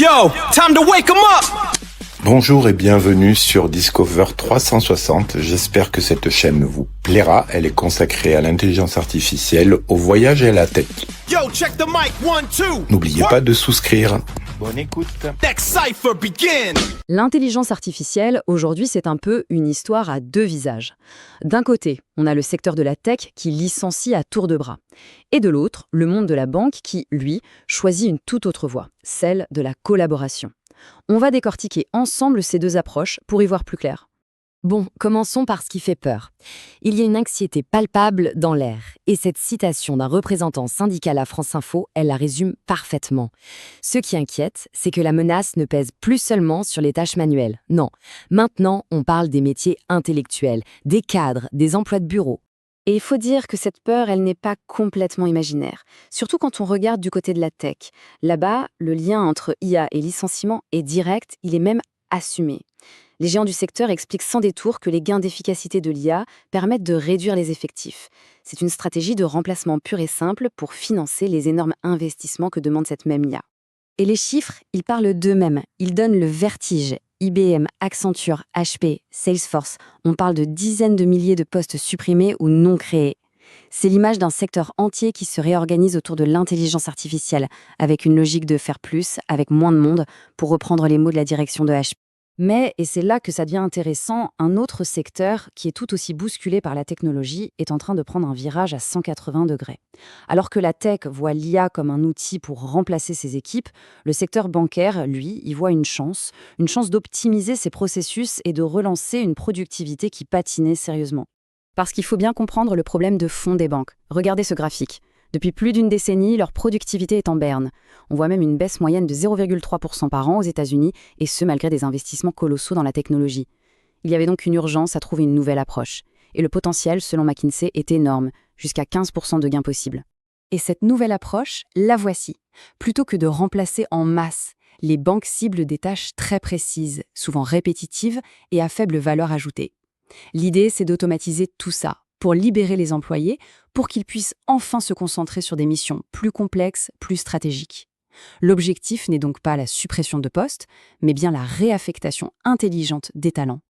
Yo, time to wake 'em up! Bonjour et bienvenue sur Discover 360. J'espère que cette chaîne vous plaira. Elle est consacrée à l'intelligence artificielle, au voyage et à la tech. Yo, check the mic, 1, 2. N'oubliez pas de souscrire. Bonne écoute. Next cipher begin. L'intelligence artificielle, aujourd'hui, c'est un peu une histoire à deux visages. D'un côté, on a le secteur de la tech qui licencie à tour de bras. Et de l'autre, le monde de la banque qui, lui, choisit une toute autre voie, celle de la collaboration. On va décortiquer ensemble ces deux approches pour y voir plus clair. Bon, commençons par ce qui fait peur. Il y a une anxiété palpable dans l'air, et cette citation d'un représentant syndical à France Info, elle la résume parfaitement. Ce qui inquiète, c'est que la menace ne pèse plus seulement sur les tâches manuelles. Non, maintenant, on parle des métiers intellectuels, des cadres, des emplois de bureau. Et il faut dire que cette peur, elle n'est pas complètement imaginaire, surtout quand on regarde du côté de la tech. Là-bas, le lien entre IA et licenciement est direct, il est même assumé. Les géants du secteur expliquent sans détour que les gains d'efficacité de l'IA permettent de réduire les effectifs. C'est une stratégie de remplacement pure et simple pour financer les énormes investissements que demande cette même IA. Et les chiffres, ils parlent d'eux-mêmes. Ils donnent le vertige. IBM, Accenture, HP, Salesforce, on parle de dizaines de milliers de postes supprimés ou non créés. C'est l'image d'un secteur entier qui se réorganise autour de l'intelligence artificielle, avec une logique de faire plus, avec moins de monde, pour reprendre les mots de la direction de HP. Mais, et c'est là que ça devient intéressant, un autre secteur qui est tout aussi bousculé par la technologie est en train de prendre un virage à 180 degrés. Alors que la tech voit l'IA comme un outil pour remplacer ses équipes, le secteur bancaire, lui, y voit une chance d'optimiser ses processus et de relancer une productivité qui patinait sérieusement. Parce qu'il faut bien comprendre le problème de fond des banques. Regardez ce graphique. Depuis plus d'une décennie, leur productivité est en berne. On voit même une baisse moyenne de 0,3% par an aux États-Unis, et ce malgré des investissements colossaux dans la technologie. Il y avait donc une urgence à trouver une nouvelle approche. Et le potentiel, selon McKinsey, est énorme, jusqu'à 15% de gains possibles. Et cette nouvelle approche, la voici. Plutôt que de remplacer en masse, les banques ciblent des tâches très précises, souvent répétitives et à faible valeur ajoutée. L'idée, c'est d'automatiser tout ça, pour libérer les employés, pour qu'ils puissent enfin se concentrer sur des missions plus complexes, plus stratégiques. L'objectif n'est donc pas la suppression de postes, mais bien la réaffectation intelligente des talents.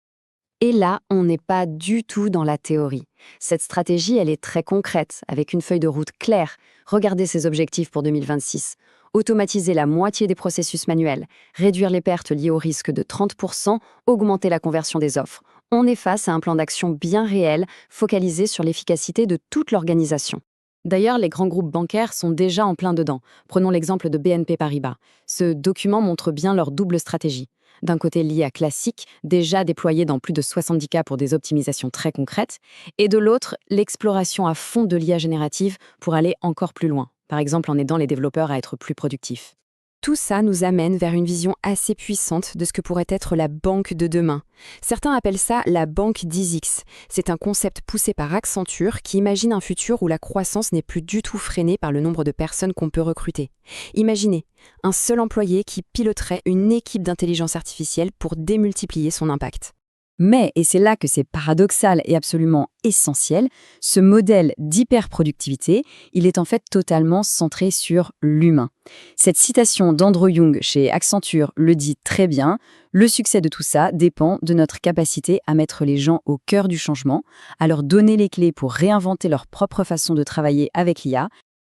Et là, on n'est pas du tout dans la théorie. Cette stratégie, elle est très concrète, avec une feuille de route claire. Regardez ses objectifs pour 2026. Automatiser la moitié des processus manuels, réduire les pertes liées au risque de 30%, augmenter la conversion des offres. On est face à un plan d'action bien réel, focalisé sur l'efficacité de toute l'organisation. D'ailleurs, les grands groupes bancaires sont déjà en plein dedans. Prenons l'exemple de BNP Paribas. Ce document montre bien leur double stratégie. D'un côté, l'IA classique, déjà déployée dans plus de 70 cas pour des optimisations très concrètes, et de l'autre, l'exploration à fond de l'IA générative pour aller encore plus loin, par exemple en aidant les développeurs à être plus productifs. Tout ça nous amène vers une vision assez puissante de ce que pourrait être la banque de demain. Certains appellent ça la banque 10X. C'est un concept poussé par Accenture qui imagine un futur où la croissance n'est plus du tout freinée par le nombre de personnes qu'on peut recruter. Imaginez un seul employé qui piloterait une équipe d'intelligence artificielle pour démultiplier son impact. Mais, et c'est là que c'est paradoxal et absolument essentiel, ce modèle d'hyperproductivité, il est en fait totalement centré sur l'humain. Cette citation d'Andrew Young chez Accenture le dit très bien, le succès de tout ça dépend de notre capacité à mettre les gens au cœur du changement, à leur donner les clés pour réinventer leur propre façon de travailler avec l'IA.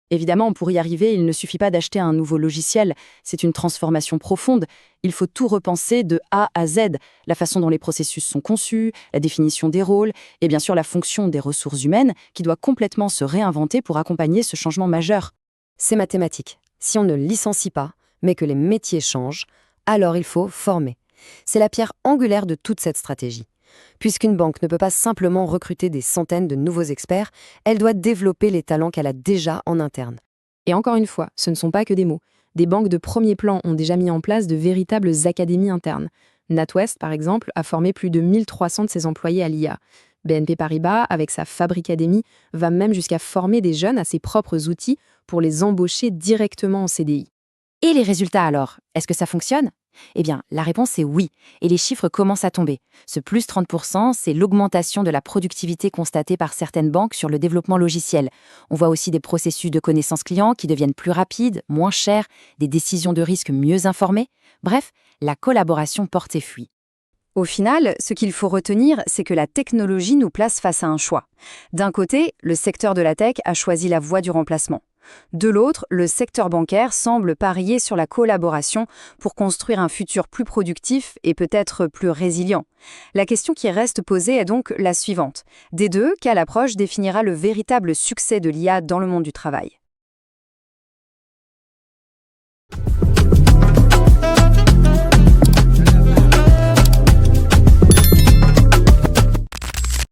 Évidemment, pour y arriver, il ne suffit pas d'acheter un nouveau logiciel, c'est une transformation profonde. Il faut tout repenser de A à Z, la façon dont les processus sont conçus, la définition des rôles, et bien sûr la fonction des ressources humaines qui doit complètement se réinventer pour accompagner ce changement majeur. C'est mathématique. Si on ne licencie pas, mais que les métiers changent, alors il faut former. C'est la pierre angulaire de toute cette stratégie. Puisqu'une banque ne peut pas simplement recruter des centaines de nouveaux experts, elle doit développer les talents qu'elle a déjà en interne. Et encore une fois, ce ne sont pas que des mots. Des banques de premier plan ont déjà mis en place de véritables académies internes. NatWest, par exemple, a formé plus de 1300 de ses employés à l'IA. BNP Paribas, avec sa Fabricademy, va même jusqu'à former des jeunes à ses propres outils pour les embaucher directement en CDI. Et les résultats alors? Est-ce que ça fonctionne ? Eh bien, la réponse est oui, et les chiffres commencent à tomber. Ce plus 30%, c'est l'augmentation de la productivité constatée par certaines banques sur le développement logiciel. On voit aussi des processus de connaissance client qui deviennent plus rapides, moins chers, des décisions de risque mieux informées. Bref, la collaboration porte ses fruits. Au final, ce qu'il faut retenir, c'est que la technologie nous place face à un choix. D'un côté, le secteur de la tech a choisi la voie du remplacement. De l'autre, le secteur bancaire semble parier sur la collaboration pour construire un futur plus productif et peut-être plus résilient. La question qui reste posée est donc la suivante. Des deux, quelle approche définira le véritable succès de l'IA dans le monde du travail ?